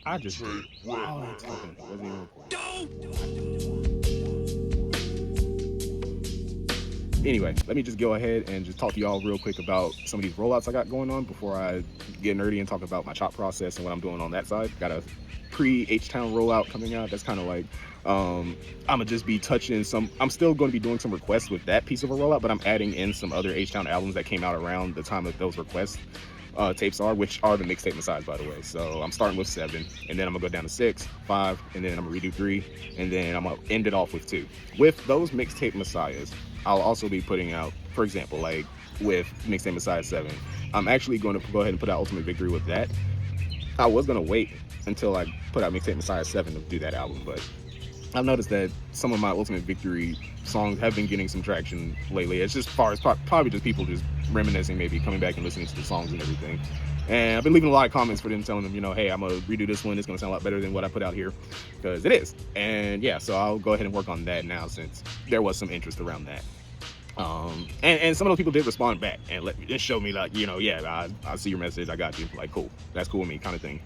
I just did. Oh, that's fucking wasn't even recording. Anyway, let me just go ahead and just talk to y'all real quick about some of these rollouts I got going on before I get nerdy and talk about my chop process and what I'm doing on that side. Got a pre-H-Town rollout coming out. That's kind of like, I'm gonna just be touching some, I'm still going to be doing some requests with that piece of a rollout, but I'm adding in some other H-Town albums that came out around the time that those requests tapes are, which are the mixtape Messiahs, by the way. So I'm starting with 7, and then I'm gonna go down to 6, 5, and then I'm gonna redo 3, and then I'm gonna end it off with 2. With those mixtape Messiahs, I'll also be putting out, for example, like with mixtape Messiah 7, I'm actually going to go ahead and put out Ultimate Victory with that. I was gonna wait until I put out mixtape Messiah 7 to do that album, but I've noticed that some of my Ultimate Victory songs have been getting some traction lately. It's just far as probably just people just reminiscing, maybe coming back and listening to the songs and everything. And I've been leaving a lot of comments for them telling them, you know, hey, I'm gonna redo this one. It's gonna sound a lot better than what I put out here, because it is. And yeah, so I'll go ahead and work on that now since there was some interest around that. And some of those people did respond back and just show me like, you know, yeah, I see your message, I got you, like cool, that's cool with me, kind of thing.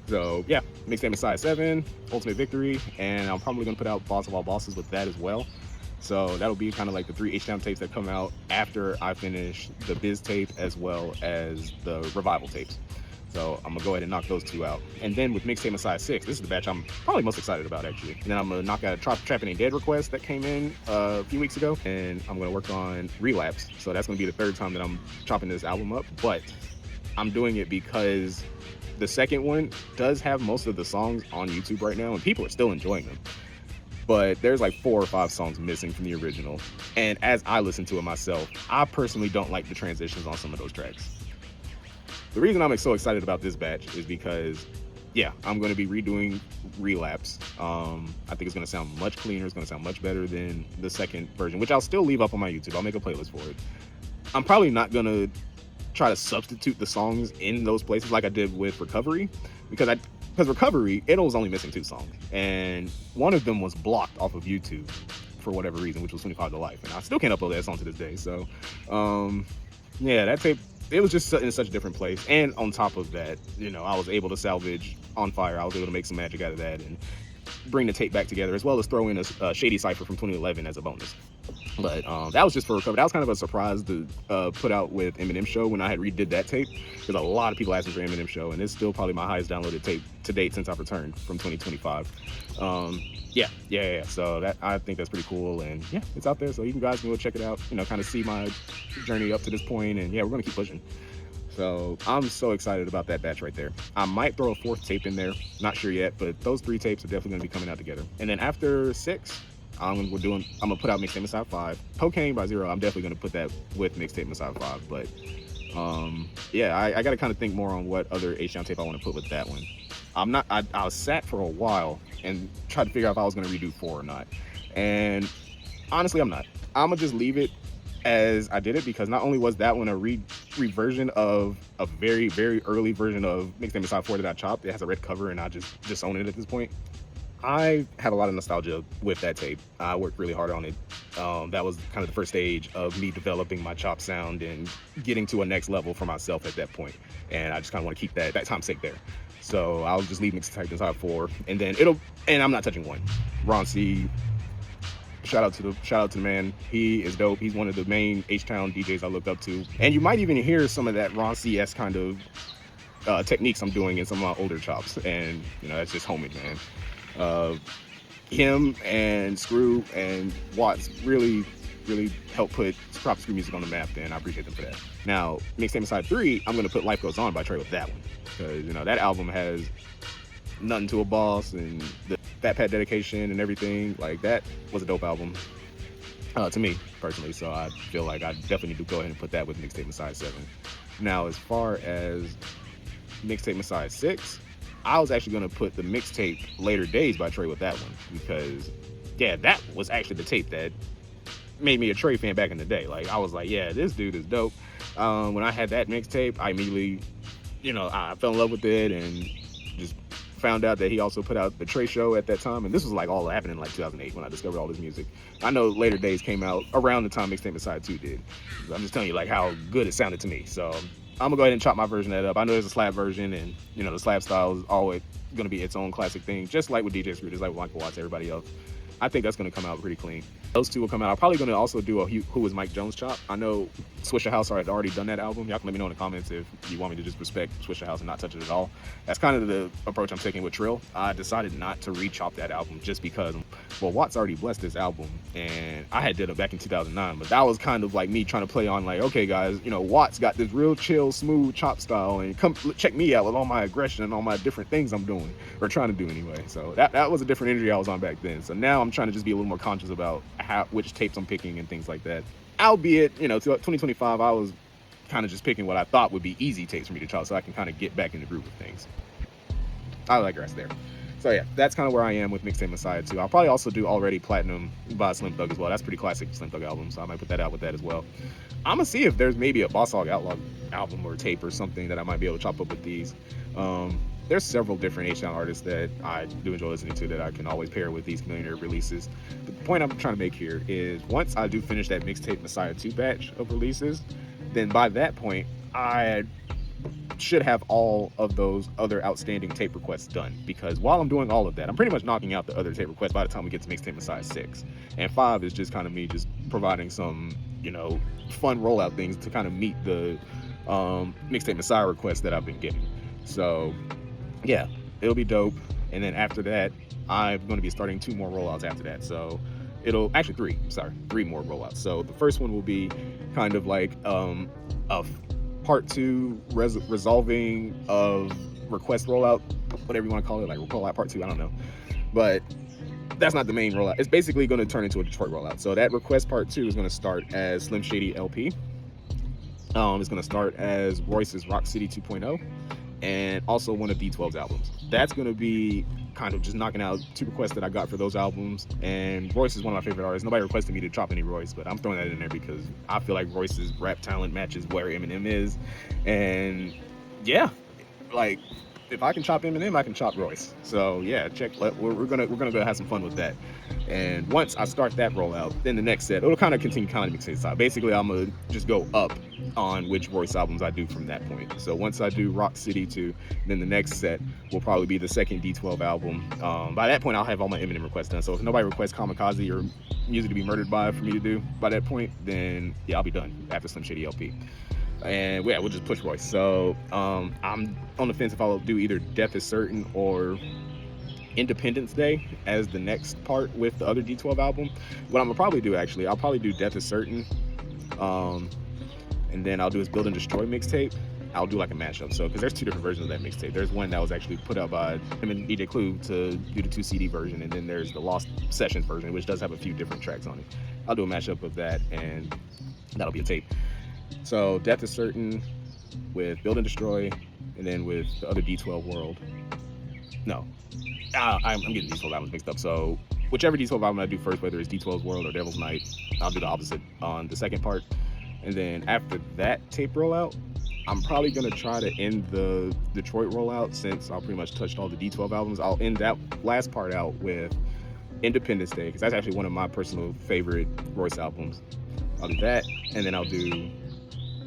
So yeah, mixtape Messiah 7, Ultimate Victory, and I'm probably gonna put out Boss of All Bosses with that as well. So that'll be kind of like the 3 H-Town tapes that come out after I finish the Biz tape as well as the Revival tapes. So I'm gonna go ahead and knock those 2 out. And then with mixtape Messiah 6, this is the batch I'm probably most excited about actually. And then I'm gonna knock out a Trappin' Ain't Dead request that came in a few weeks ago. And I'm gonna work on Relapse. So that's gonna be the 3rd time that I'm chopping this album up. But I'm doing it because the second one does have most of the songs on YouTube right now, and people are still enjoying them. But there's like 4 or 5 songs missing from the original. And as I listen to it myself, I personally don't like the transitions on some of those tracks. The reason I'm so excited about this batch is because, yeah, I'm going to be redoing Relapse. I think it's going to sound much cleaner. It's going to sound much better than the second version, which I'll still leave up on my YouTube. I'll make a playlist for it. I'm probably not going to try to substitute the songs in those places like I did with Recovery, because Recovery, it was only missing 2 songs, and one of them was blocked off of YouTube for whatever reason, which was 25 to Life, and I still can't upload that song to this day. So yeah, that tape, it was just in such a different place. And on top of that, you know, I was able to salvage On Fire. I was able to make some magic out of that and bring the tape back together, as well as throw in a Shady Cypher from 2011 as a bonus. But that was just for Recovery. That was kind of a surprise to put out with Eminem Show when I had redid that tape, because a lot of people asked me for Eminem Show, and it's still probably my highest downloaded tape to date since I've returned from 2025. Yeah. So that, I think that's pretty cool, and yeah, it's out there, so you guys can go check it out. You know, kind of see my journey up to this point, and yeah, we're gonna keep pushing. So I'm so excited about that batch right there. I might throw a 4th tape in there, not sure yet, but those 3 tapes are definitely gonna be coming out together. And then after 6, I'm gonna put out mixtape Messiah 5. Cocaine by Zero, I'm definitely gonna put that with mixtape Messiah 5. But yeah, I gotta kind of think more on what other H-Town tape I want to put with that one. I sat for a while and tried to figure out if I was gonna redo 4 or not. And honestly, I'm not. I'm gonna just leave it as I did it, because not only was that one a reversion of a very, very early version of mixtape Messiah 4 that I chopped. It has a red cover, and I just own it at this point. I have a lot of nostalgia with that tape. I worked really hard on it. That was kind of the first stage of me developing my chop sound and getting to a next level for myself at that point. And I just kind of want to keep that time's sake there. So I'll just leave mixtape Messiah 4, and then I'm not touching 1. Ron C, shout out to the man. He is dope. He's one of the main H-Town DJs I look up to. And you might even hear some of that Ron C-esque kind of techniques I'm doing in some of my older chops. And you know, that's just homie, man. Him and Screw and Watts really helped put proper Screw music on the map, and I appreciate them for that. Now, mixtape Messiah 3, I'm gonna put Life Goes On by Trey with that one, because you know that album has Nothing to a Boss and the Fat Pat dedication and everything. Like, that was a dope album to me personally. So I feel like I definitely need to go ahead and put that with mixtape Messiah 7. Now, as far as mixtape Messiah 6, I was actually going to put the mixtape Later Days by Trey with that one, because yeah, that was actually the tape that made me a Trey fan back in the day. Like, I was like, yeah, this dude is dope. When I had that mixtape, I immediately, you know, I fell in love with it, and just found out that he also put out the Trey Show at that time. And this was like all happening in like 2008 when I discovered all this music. I know Later Days came out around the time mixtape Messiah 2 did. I'm just telling you like how good it sounded to me. So I'm gonna go ahead and chop my version of that up. I know there's a slab version, and you know the slab style is always, going to be its own classic thing, just like with DJ Screw, just like with Michael Watts, everybody else. I think that's going to come out pretty clean. Those two will come out. I'm probably going to also do a Who Was Mike Jones chop. I know Swishahouse had already done that album. Y'all can let me know in the comments if you want me to just respect Swishahouse and not touch it at all. That's kind of the approach I'm taking with Trill. I decided not to re-chop that album just because, well, Watts already blessed this album, and I had did it back in 2009, but that was kind of like me trying to play on like, okay guys, you know, Watts got this real chill, smooth chop style, and come check me out with all my aggression and all my different things I'm doing, or trying to do anyway. So that was a different energy I was on back then. So now I'm trying to just be a little more conscious about which tapes I'm picking and things like that. Albeit, you know, 2025, I was kind of just picking what I thought would be easy tapes for me to chop, so I can kind of get back in the groove of things. I digress there. So yeah, that's kind of where I am with Mixtape Messiah 2. I'll probably also do Already Platinum by Slim Thug as well. That's pretty classic Slim Thug album, so I might put that out with that as well. I'm gonna see if there's maybe a Boss Hog Outlaw album or tape or something that I might be able to chop up with these. There's several different H-Town artists that I do enjoy listening to that I can always pair with these Millionaire releases. But the point I'm trying to make here is once I do finish that Mixtape Messiah 2 batch of releases, then by that point, I should have all of those other outstanding tape requests done, because while I'm doing all of that, I'm pretty much knocking out the other tape requests by the time we get to Mixtape Messiah 6. And 5 is just kind of me just providing some, you know, fun rollout things to kind of meet the Mixtape Messiah requests that I've been getting. So yeah, it'll be dope. And then after that, I'm going to be starting 2 more rollouts after that. So it'll actually 3 more rollouts. So the first one will be kind of like a part 2 resolving of request rollout, whatever you want to call it, like rollout part 2, I don't know. But that's not the main rollout. It's basically going to turn into a Detroit rollout. So that request part 2 is going to start as Slim Shady LP. It's going to start as Royce's Rock City 2.0. And also one of D12's albums. That's going to be kind of just knocking out 2 requests that I got for those albums. And Royce is one of my favorite artists. Nobody requested me to chop any Royce, but I'm throwing that in there because I feel like Royce's rap talent matches where Eminem is. And yeah, like if I can chop Eminem, I can chop Royce. So yeah, we're gonna go have some fun with that. And once I start that rollout, then the next set, it'll kind of continue kind of mixtape style. Basically, I'm gonna just go up on which Royce albums I do from that point. So once I do Rock City 2, then the next set will probably be the second D12 album. By that point, I'll have all my Eminem requests done. So if nobody requests Kamikaze or Music to Be Murdered By for me to do by that point, then yeah, I'll be done after Slim Shady LP. And yeah, we'll just push Royce. So I'm on the fence if I'll do either Death Is Certain or Independence Day as the next part with the other D12 album. What I'm gonna probably do, actually, I'll probably do Death Is Certain, and then I'll do his Build and Destroy mixtape. I'll do like a mashup. So because there's 2 different versions of that mixtape. There's one that was actually put out by him and DJ Clue to do the 2 CD version, and then there's the Lost Sessions version, which does have a few different tracks on it. I'll do a mashup of that, and that'll be a tape. So Death Is Certain with Build and Destroy, and then with the other D12 World. No, I'm getting D12 albums mixed up. So whichever D12 album I do first, whether it's D12's World or Devil's Night, I'll do the opposite on the second part. And then after that tape rollout, I'm probably going to try to end the Detroit rollout, since I pretty much touched all the D12 albums. I'll end that last part out with Independence Day, because that's actually one of my personal favorite Royce albums. I'll do that, and then I'll do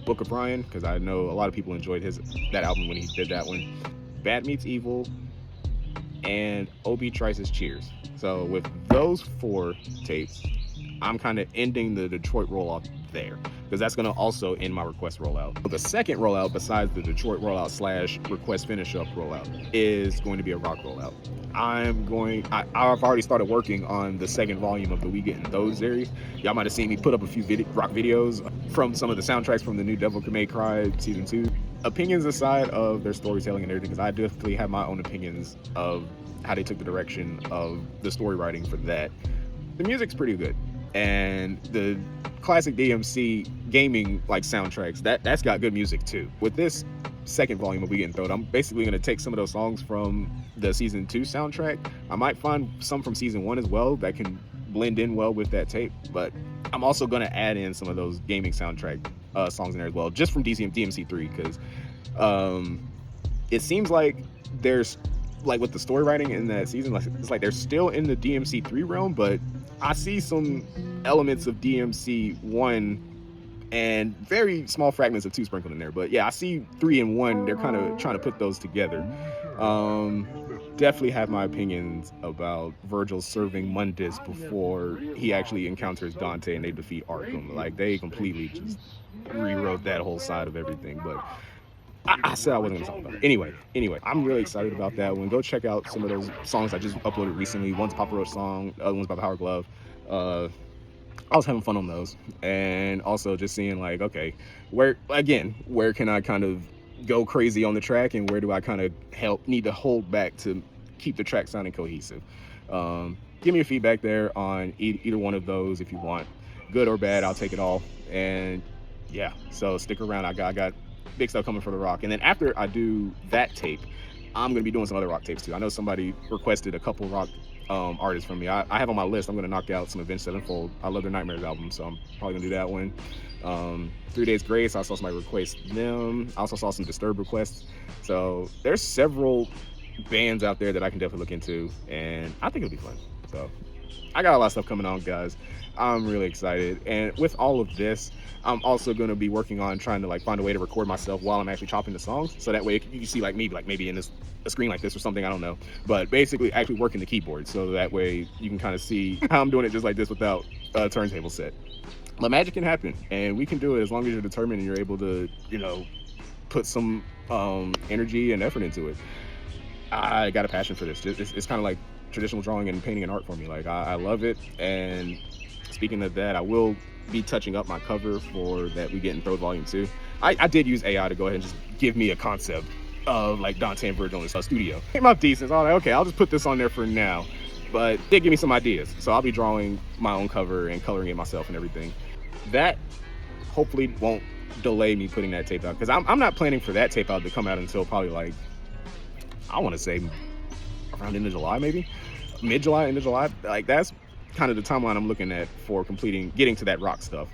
Book of Brian, because I know a lot of people enjoyed that album when he did that one. Bad Meets Evil, and Obi Trice's Cheers. So with those 4 tapes, I'm kind of ending the Detroit rollout there, because that's going to also end my request rollout. But the second rollout, besides the Detroit rollout / request finish up rollout, is going to be a rock rollout. I've already started working on the second volume of the We Getting Those series. Y'all might have seen me put up a few rock videos from some of the soundtracks from the new Devil May Cry season 2. Opinions aside of their storytelling and everything, because I definitely have my own opinions of how they took the direction of the story writing for that. The music's pretty good, and the classic DMC gaming like soundtracks, that's got good music too. With this second volume of We Getting Throwed, I'm basically going to take some of those songs from the season 2 soundtrack. I might find some from season 1 as well that can blend in well with that tape, but I'm also going to add in some of those gaming soundtrack songs in there as well, just from DMC 3, because it seems like there's, like with the story writing in that season, like it's like they're still in the DMC 3 realm, but I see some elements of DMC 1 and very small fragments of 2 sprinkled in there. But yeah, I see 3 and 1. They're kind of trying to put those together. definitely have my opinions about Virgil serving Mundus before he actually encounters Dante and they defeat Arkham. Like, they completely just rewrote that whole side of everything. But I said I wasn't gonna talk about it. Anyway, I'm really excited about that one. Go check out some of those songs I just uploaded recently. One's a Papa Roach song, the other one's by Power Glove. I was having fun on those, and also just seeing like, okay, where can I kind of go crazy on the track, and where do I kind of need to hold back to keep the track sounding cohesive. Give me your feedback there on either one of those if you want, good or bad. I'll take it all. And yeah, so stick around. I got big stuff coming for the rock, and then after I do that tape, I'm gonna be doing some other rock tapes too. I know somebody requested a couple rock artists from me. I have on my list. I'm gonna knock out some Avenged Sevenfold. I love their Nightmares album, so I'm probably gonna do that one. 3 Days Grace, I saw somebody request them. I also saw some Disturbed requests. So there's several bands out there that I can definitely look into, and I think it'll be fun. So I got a lot of stuff coming on, guys. I'm really excited. And with all of this, I'm also going to be working on trying to like find a way to record myself while I'm actually chopping the songs. So that way you can see like maybe in a screen like this or something, I don't know. But basically actually working the keyboard. So that way you can kind of see how I'm doing it just like this without a turntable set. But magic can happen, and we can do it as long as you're determined and you're able to, put some energy and effort into it. I got a passion for this. It's kind of like traditional drawing and painting and art for me. Like, I love it. And speaking of that, I will be touching up my cover for that We Get in Tho'ed Volume 2. I did use AI to go ahead and just give me a concept of like Dante and Virgil in the studio. Came out decent. So I was like, okay, I'll just put this on there for now. But did give me some ideas. So I'll be drawing my own cover and coloring it myself and everything. That hopefully won't delay me putting that tape out, because I'm not planning for that tape out to come out until probably like, I want to say around end of July, maybe mid-July, end of July. Like, that's kind of the timeline I'm looking at for getting to that rock stuff.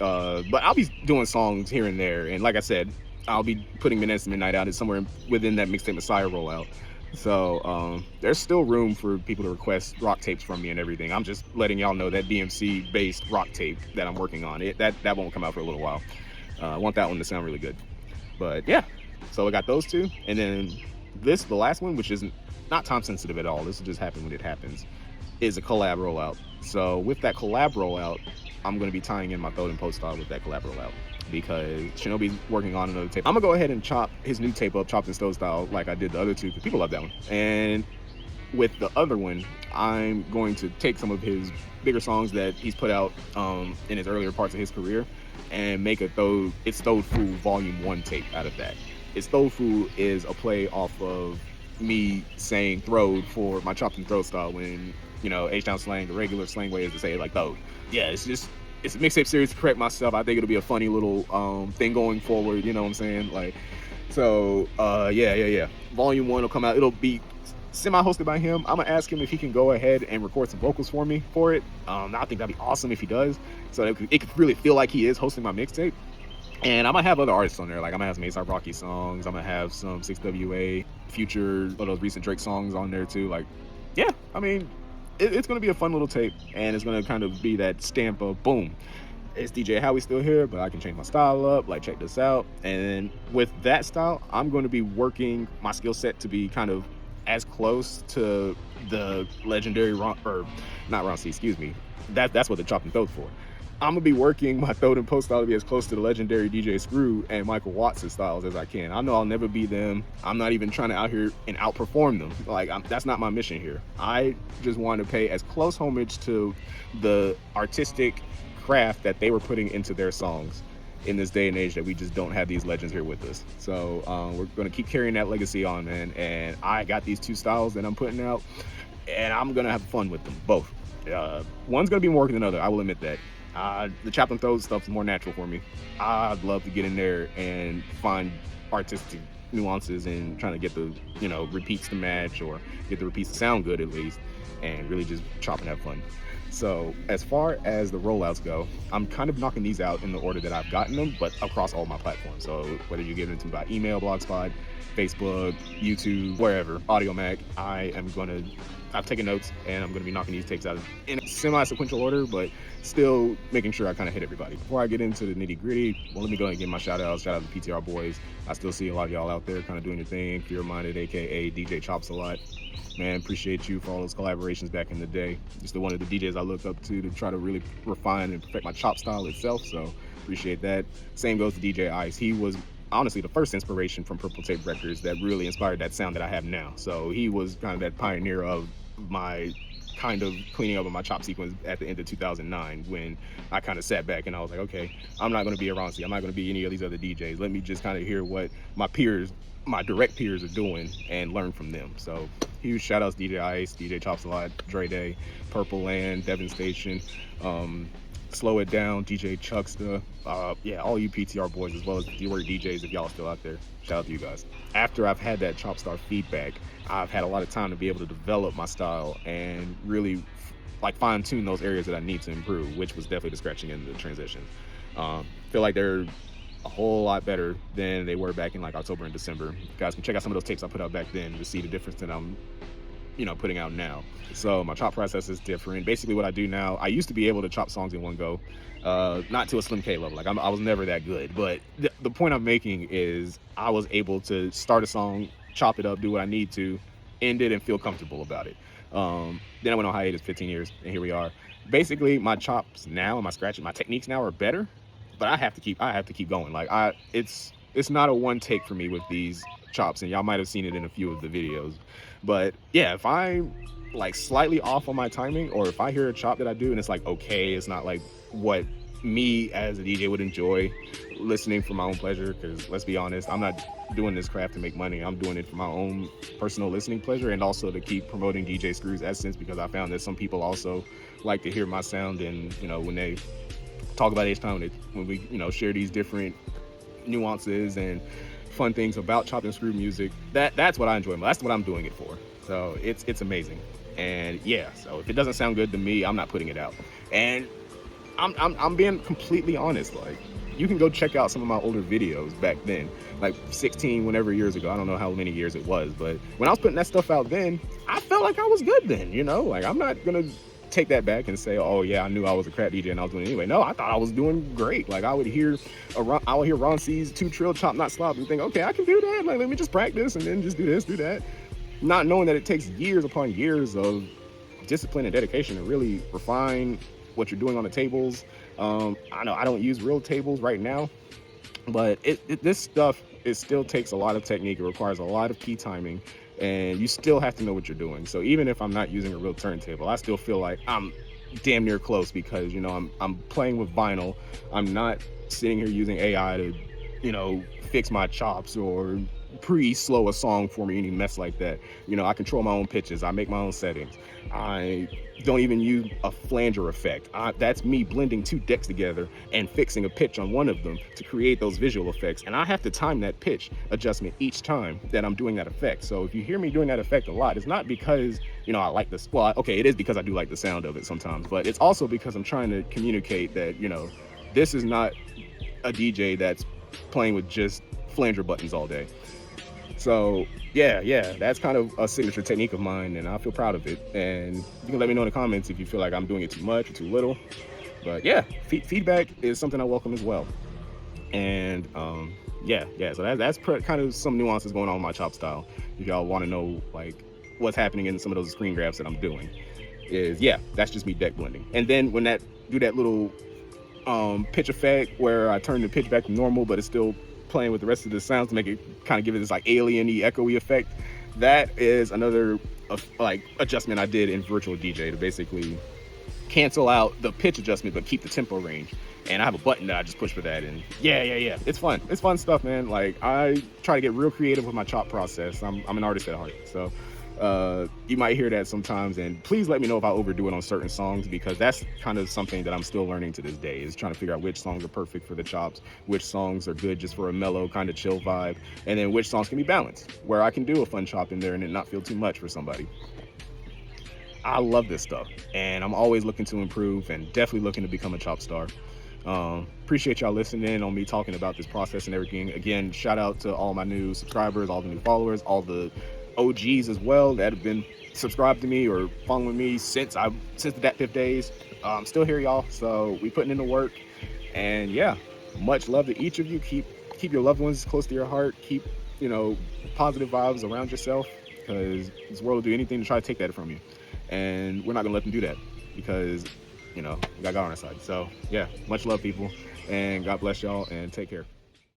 But I'll be doing songs here and there, and like I said, I'll be putting Menace to Midnight out. It's somewhere within that Mixtape Messiah rollout. So there's still room for people to request rock tapes from me and everything. I'm just letting y'all know that DMC based rock tape that I'm working on, that won't come out for a little while. I want that one to sound really good. But yeah, so I got those two, and then the last one, which isn't not time sensitive at all, this will just happen when it happens, is a collab rollout. So with that collab rollout, I'm going to be tying in my Tho'ed Po'ed style with that collab rollout, because Shinobi's working on another tape. I'm gonna go ahead and chop his new tape up, chopped and stowed style, like I did the other two, because people love that one. And with the other one, I'm going to take some of his bigger songs that he's put out in his earlier parts of his career and make It's Tho'ed Fool Volume 1 tape out of that. It's Tho'ed Fool is a play off of me saying throwed for my chopped and throw style, when, H-Town slang, the regular slang way is to say it like throwed. Yeah, it's a mixtape series to correct myself. I think it'll be a funny little thing going forward, you know what I'm saying? Like, so yeah. Volume 1 will come out. It'll be semi-hosted by him. I'm gonna ask him if he can go ahead and record some vocals for me for it. I think that'd be awesome if he does, so it could really feel like he is hosting my mixtape. And I'm gonna have other artists on there. Like, I'm gonna have some A$AP Rocky songs. I'm gonna have some 6WA, Future, all those recent Drake songs on there too. Like, yeah, I mean, it's gonna be a fun little tape, and it's gonna kind of be that stamp of boom, it's DJ Howie still here, but I can change my style up. Like, check this out. And with that style, I'm going to be working my skill set to be kind of as close to the legendary not Ron C, excuse me. That's what the chop and throw for. I'm gonna be working my Tho'ed Po'ed style to be as close to the legendary DJ Screw and Michael Watts' styles as I can. I know I'll never be them. I'm not even trying to out here and outperform them. Like, that's not my mission here. I just want to pay as close homage to the artistic craft that they were putting into their songs in this day and age that we just don't have these legends here with us. So we're gonna keep carrying that legacy on, man. And I got these two styles that I'm putting out, and I'm gonna have fun with them both. One's gonna be more work than the other, I will admit that. The chop and throw stuff is more natural for me. I'd love to get in there and find artistic nuances and trying to get the repeats to match, or get the repeats to sound good at least, and really just chop and have fun. So as far as the rollouts go, I'm kind of knocking these out in the order that I've gotten them, but across all my platforms. So whether you're giving it to me by email, Blogspot, Facebook, YouTube, wherever, Audio Mac, I am going to I've taken notes, and I'm going to be knocking these takes out in a semi-sequential order, but still making sure I kind of hit everybody. Before I get into the nitty-gritty, well, let me go ahead and give my shout-outs. Shout out to PTR boys. I still see a lot of y'all out there kind of doing your thing. Fear-minded, aka DJ Chops a lot. Man, appreciate you for all those collaborations back in the day. Just one of the DJs I looked up to try to really refine and perfect my chop style itself, so appreciate that. Same goes to DJ Ice. He was honestly the first inspiration from Purple Tape Records that really inspired that sound that I have now. So he was kind of that pioneer of my kind of cleaning up of my chop sequence at the end of 2009, when I kind of sat back and I was like, okay, I'm not going to be a Ronci. I'm not going to be any of these other DJs. Let me just kind of hear what my peers, my direct peers, are doing and learn from them. So huge shout outs DJ Ice, DJ Chops a Lot, Dre Day, Purple Land, Devon Station, Slow It Down, DJ Chucksta, yeah, all you PTR boys, as well as the word DJs, if y'all are still out there. Shout out to you guys. After I've had that Chop Star feedback, I've had a lot of time to be able to develop my style and really like fine tune those areas that I need to improve, which was definitely the scratching in the transition. Feel like they're a whole lot better than they were back in like October and December. You guys can check out some of those tapes I put out back then to see the difference that I'm putting out now. So my chop process is different. Basically what I do now, I used to be able to chop songs in one go, not to a Slim K level. Like I was never that good, but the point I'm making is I was able to start a song, chop it up, do what I need to, end it, and feel comfortable about it. Then I went on hiatus 15 years, and here we are. Basically my chops now and my scratching, my techniques now are better, but I have to keep going. Like it's not a one take for me with these chops, and y'all might have seen it in a few of the videos. But yeah, if I'm like slightly off on my timing, or if I hear a chop that I do and it's like okay, it's not like what me as a DJ would enjoy listening for my own pleasure, because let's be honest, I'm not doing this craft to make money. I'm doing it for my own personal listening pleasure, and also to keep promoting DJ Screw's essence, because I found that some people also like to hear my sound, and when they talk about H-Town, when we share these different nuances and fun things about chopped and screwed music, that's what I enjoy. That's what I'm doing it for. So it's amazing. And yeah, so if it doesn't sound good to me, I'm not putting it out. And I'm being completely honest. Like, you can go check out some of my older videos back then, like 16 whenever years ago. I don't know how many years it was, but when I was putting that stuff out then, I felt like I was good then. Like, I'm not gonna take that back and say, oh yeah, I knew I was a crap DJ and I was doing it anyway. No, I thought I was doing great. Like, I would hear Ron C's 2 trill chop not slop and think, okay, I can do that. Like, let me just practice and then just do this, do that. Not knowing that it takes years upon years of discipline and dedication to really refine what you're doing on the tables. I know I don't use real tables right now, but this stuff, it still takes a lot of technique. It requires a lot of key timing, and you still have to know what you're doing. So even if I'm not using a real turntable, I still feel like I'm damn near close, because I'm playing with vinyl. I'm not sitting here using AI to fix my chops or pre-slow a song for me, any mess like that. I control my own pitches, I make my own settings. I don't even use a flanger effect. That's me blending 2 decks together and fixing a pitch on one of them to create those visual effects, and I have to time that pitch adjustment each time that I'm doing that effect. So if you hear me doing that effect a lot, it's not because I like this. Well, okay, it is because I do like the sound of it sometimes, but it's also because I'm trying to communicate that this is not a DJ that's playing with just flanger buttons all day. So yeah, that's kind of a signature technique of mine, and I feel proud of it. And you can let me know in the comments if you feel like I'm doing it too much or too little. But yeah, feedback is something I welcome as well. And yeah, so that's kind of some nuances going on with my chop style. If y'all want to know like what's happening in some of those screen grabs that I'm doing, that's just me deck blending. And then when do that little pitch effect where I turn the pitch back to normal, but it's still playing with the rest of the sounds to make it kind of give it this like alien-y, echoey effect. That is another like adjustment I did in Virtual DJ to basically cancel out the pitch adjustment but keep the tempo range. And I have a button that I just push for that, and yeah, it's fun stuff, man. Like, I try to get real creative with my chop process. I'm an artist at heart, so you might hear that sometimes, and please let me know if I overdo it on certain songs, because that's kind of something that I'm still learning to this day, is trying to figure out which songs are perfect for the chops, which songs are good just for a mellow kind of chill vibe, and then which songs can be balanced, where I can do a fun chop in there and it not feel too much for somebody. I love this stuff, and I'm always looking to improve and definitely looking to become a chop star. Appreciate y'all listening on me talking about this process and everything. Again, shout out to all my new subscribers, all the new followers, all the OGs as well that have been subscribed to me or following me since the Dat Fifth days. I'm still here, y'all. So we putting in the work, and yeah, much love to each of you. Keep your loved ones close to your heart. Keep, you know, positive vibes around yourself, because this world will do anything to try to take that from you, and we're not gonna let them do that, because, you know, we got God on our side. So yeah, much love, people, and God bless y'all, and take care.